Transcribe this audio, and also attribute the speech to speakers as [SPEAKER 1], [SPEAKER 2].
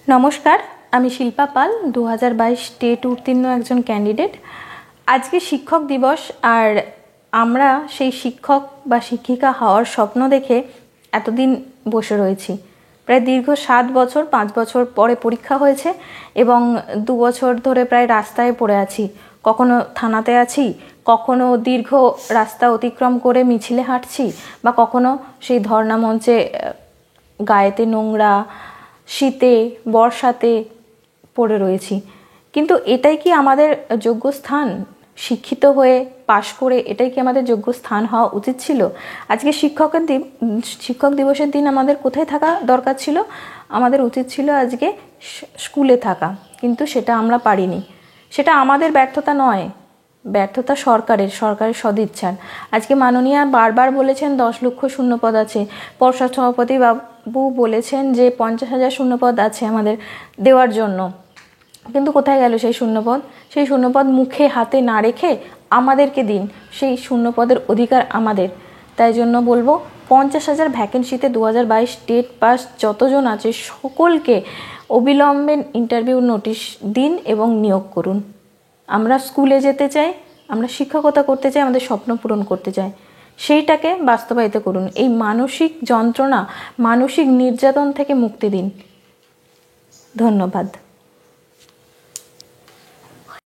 [SPEAKER 1] নমস্কার, আমি শিল্পা পাল, 2022 টেট উত্তীর্ণ একজন ক্যান্ডিডেট। আজকে শিক্ষক দিবস, আর আমরা সেই শিক্ষক বা শিক্ষিকা হওয়ার স্বপ্ন দেখে এতদিন বসে রয়েছি। প্রায় দীর্ঘ 7 বছর, 5 বছর পরে পরীক্ষা হয়েছে এবং 2 বছর ধরে প্রায় রাস্তায় পড়ে আছি। কখনো থানাতে আছি, কখনো দীর্ঘ রাস্তা অতিক্রম করে মিছিলে হাঁটছি, বা কখনো সেই ধর্ণা মঞ্চে গায়েতে নোংরা, শীতে, বর্ষাতে পড়ে রয়েছি। কিন্তু এটাই কি আমাদের যোগ্য স্থান? শিক্ষিত হয়ে পাশ করে এটাই কি আমাদের যোগ্য স্থান হওয়া উচিত ছিল? আজকে শিক্ষক দিবসের দিন আমাদের কোথায় থাকা দরকার ছিল? আমাদের উচিত ছিল আজকে স্কুলে থাকা, কিন্তু সেটা আমরা পারিনি। সেটা আমাদের ব্যর্থতা নয়, ব্যর্থতা সরকারের সদিচ্ছার। আজকে মাননীয়া বারবার বলেছেন 10 লক্ষ শূন্যপদ আছে। পর্ষদ সভাপতি বাবু বলেছেন যে 50,000 শূন্যপদ আছে আমাদের দেওয়ার জন্য। কিন্তু কোথায় গেল সেই শূন্যপদ? সেই শূন্যপদ মুখে হাতে না রেখে আমাদেরকে দিন, সেই শূন্যপদের অধিকার আমাদের। তাই জন্য বলবো 50,000 ভ্যাকেন্সিতে 2022 টেট পাস যতজন আছে সকলকে অবিলম্বে ইন্টারভিউ নোটিশ দিন এবং নিয়োগ করুন। আমরা স্কুলে যেতে চাই, আমরা শিক্ষকতা করতে চাই, আমাদের স্বপ্ন পূরণ করতে চাই, সেইটাকে বাস্তবায়িত করুন। এই মানসিক যন্ত্রণা, মানসিক নির্যাতন থেকে মুক্তি দিন। ধন্যবাদ।